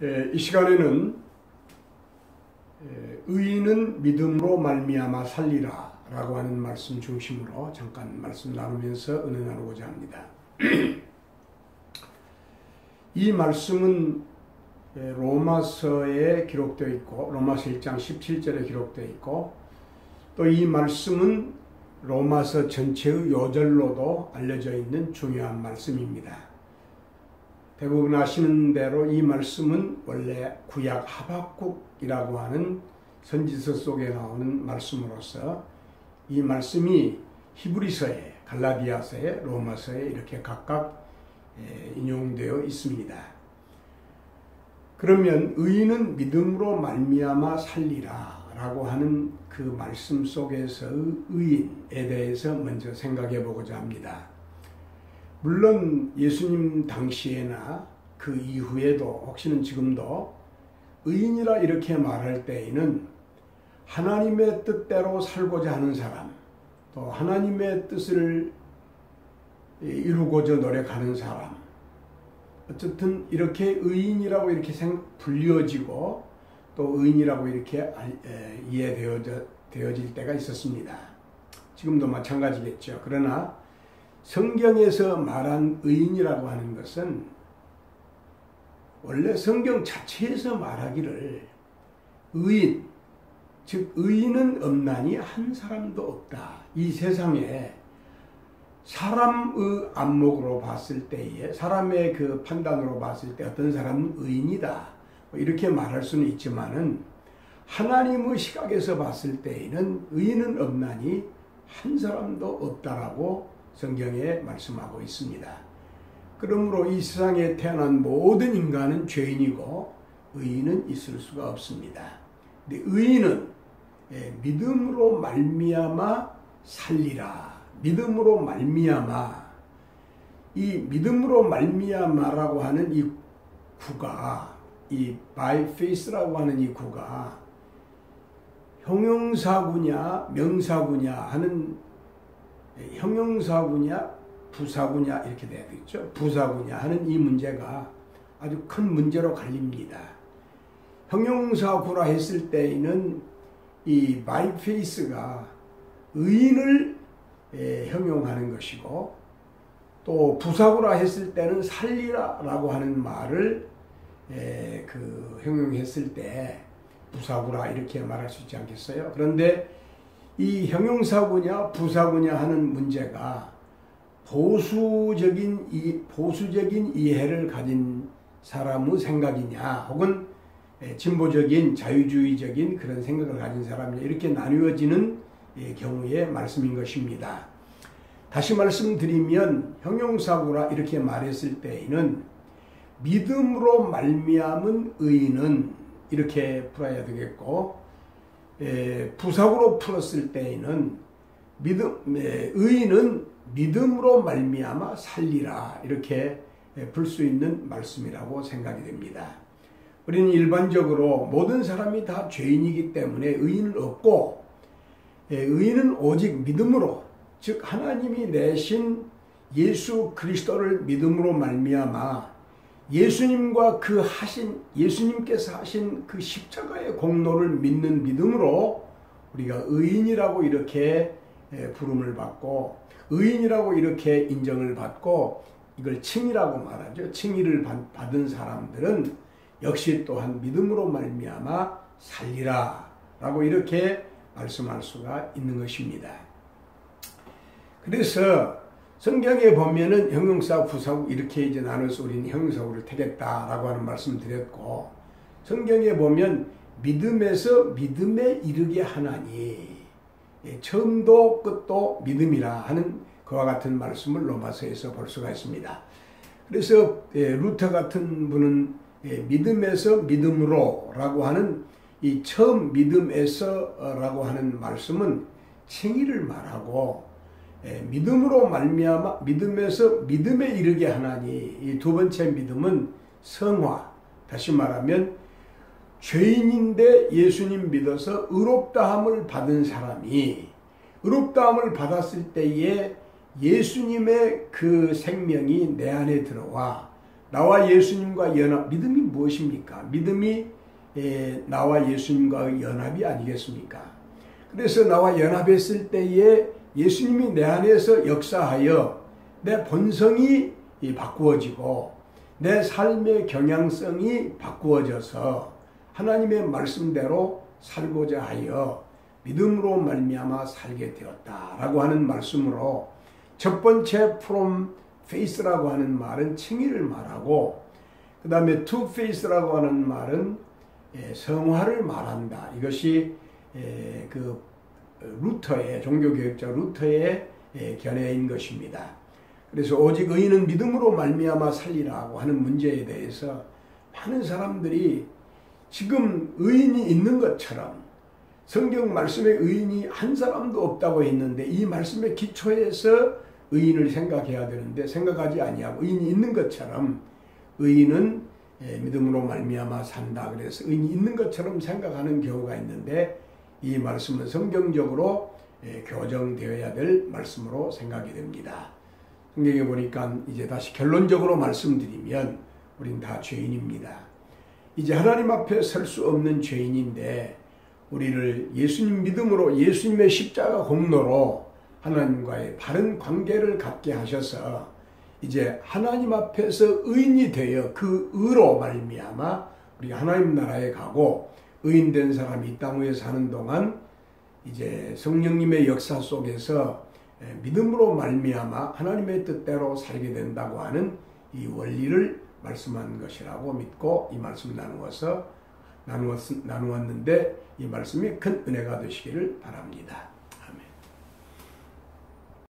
이 시간에는 의인은 믿음으로 말미암아 살리라 라고 하는 말씀 중심으로 잠깐 말씀 나누면서 은혜 나누고자 합니다. 이 말씀은 로마서에 기록되어 있고 로마서 1장 17절에 기록되어 있고 또 이 말씀은 로마서 전체의 요절로도 알려져 있는 중요한 말씀입니다. 대부분 아시는 대로 이 말씀은 원래 구약 하박국이라고 하는 선지서 속에 나오는 말씀으로서 이 말씀이 히브리서에, 갈라디아서에, 로마서에 이렇게 각각 인용되어 있습니다. 그러면 의인은 믿음으로 말미암아 살리라 라고 하는 그 말씀 속에서의 의인에 대해서 먼저 생각해 보고자 합니다. 물론 예수님 당시에나 그 이후에도 혹시는 지금도 의인이라 이렇게 말할 때에는 하나님의 뜻대로 살고자 하는 사람, 또 하나님의 뜻을 이루고자 노력하는 사람, 어쨌든 이렇게 의인이라고 이렇게 불려지고 또 의인이라고 이렇게 이해되어질 때가 있었습니다. 지금도 마찬가지겠죠. 그러나 성경에서 말한 의인이라고 하는 것은 원래 성경 자체에서 말하기를 의인, 즉 의인은 없나니 한 사람도 없다. 이 세상에 사람의 안목으로 봤을 때에, 사람의 그 판단으로 봤을 때 어떤 사람은 의인이다 이렇게 말할 수는 있지만은 하나님의 시각에서 봤을 때에는 의인은 없나니 한 사람도 없다라고 성경에 말씀하고 있습니다. 그러므로 이 세상에 태어난 모든 인간은 죄인이고 의인은 있을 수가 없습니다. 근데 의인은 믿음으로 말미암아 살리라. 믿음으로 말미암아, 이 믿음으로 말미암아라고 하는 이 구가, 이 by faith라고 하는 이 구가 형용사구냐 명사구냐 하는, 형용사구냐 부사구냐 이렇게 돼야 되겠죠. 부사구냐 하는 이 문제가 아주 큰 문제로 갈립니다. 형용사구라 했을 때에는 이 by faith가 의인을 형용하는 것이고, 또 부사구라 했을 때는 살리라 라고 하는 말을 형용했을 때 부사구라 이렇게 말할 수 있지 않겠어요? 그런데 이 형용사구냐 부사구냐 하는 문제가 보수적인 이해를 가진 사람의 생각이냐, 혹은 진보적인 자유주의적인 그런 생각을 가진 사람이냐, 이렇게 나누어지는 경우의 말씀인 것입니다. 다시 말씀드리면 형용사구라 이렇게 말했을 때에는 믿음으로 말미암은 의인은 이렇게 풀어야 되겠고, 부사구로 풀었을 때에는 의인은 믿음으로 말미암아 살리라 이렇게 풀 수 있는 말씀이라고 생각이 됩니다. 우리는 일반적으로 모든 사람이 다 죄인이기 때문에 의인은 없고, 의인은 오직 믿음으로, 즉 하나님이 내신 예수 그리스도를 믿음으로 말미암아 예수님과 예수님께서 하신 그 십자가의 공로를 믿는 믿음으로 우리가 의인이라고 이렇게 부름을 받고, 의인이라고 이렇게 인정을 받고, 이걸 칭의라고 말하죠. 칭의를 받은 사람들은 역시 또한 믿음으로 말미암아 살리라 라고 이렇게 말씀할 수가 있는 것입니다. 그래서 성경에 보면은 형용사, 부사구 이렇게 이제 나눠서 우리는 형용사구를 택했다라고 하는 말씀 드렸고, 성경에 보면 믿음에서 믿음에 이르게 하나니, 처음도 끝도 믿음이라 하는 그와 같은 말씀을 로마서에서 볼 수가 있습니다. 그래서 루터 같은 분은 믿음에서 믿음으로 라고 하는 이 처음 믿음에서 라고 하는 말씀은 칭의를 말하고, 믿음으로 말미암아 믿음에서 믿음에 이르게 하나니, 이 두 번째 믿음은 성화, 다시 말하면 죄인인데 예수님 믿어서 의롭다함을 받은 사람이 의롭다함을 받았을 때에 예수님의 그 생명이 내 안에 들어와 나와 예수님과 연합, 믿음이 무엇입니까? 믿음이 나와 예수님과의 연합이 아니겠습니까? 그래서 나와 연합했을 때에 예수님이 내 안에서 역사하여 내 본성이 바꾸어지고 내 삶의 경향성이 바꾸어져서 하나님의 말씀대로 살고자 하여 믿음으로 말미암아 살게 되었다라고 하는 말씀으로 첫 번째 from faith라고 하는 말은 칭의를 말하고 그 다음에 to faith라고 하는 말은 성화를 말한다. 이것이 그 루터의 종교개혁자 루터의 견해인 것입니다. 그래서 오직 의인은 믿음으로 말미암아 살리라고 하는 문제에 대해서 많은 사람들이 지금 의인이 있는 것처럼 성경 말씀에 의인이 한 사람도 없다고 했는데 이 말씀의 기초에서 의인을 생각해야 되는데 생각하지 아니하고 의인이 있는 것처럼 의인은 믿음으로 말미암아 산다. 그래서 의인이 있는 것처럼 생각하는 경우가 있는데 이 말씀은 성경적으로 교정되어야 될 말씀으로 생각이 됩니다. 성경에 보니까 이제 다시 결론적으로 말씀드리면 우린 다 죄인입니다. 이제 하나님 앞에 설 수 없는 죄인인데 우리를 예수님 믿음으로 예수님의 십자가 공로로 하나님과의 바른 관계를 갖게 하셔서 이제 하나님 앞에서 의인이 되어 그 의로 말미암아 우리 하나님 나라에 가고 의인된 사람이 이 땅 위에 사는 동안 이제 성령님의 역사 속에서 믿음으로 말미암아 하나님의 뜻대로 살게 된다고 하는 이 원리를 말씀한 것이라고 믿고 이 말씀 나누었는데 이 말씀이 큰 은혜가 되시기를 바랍니다.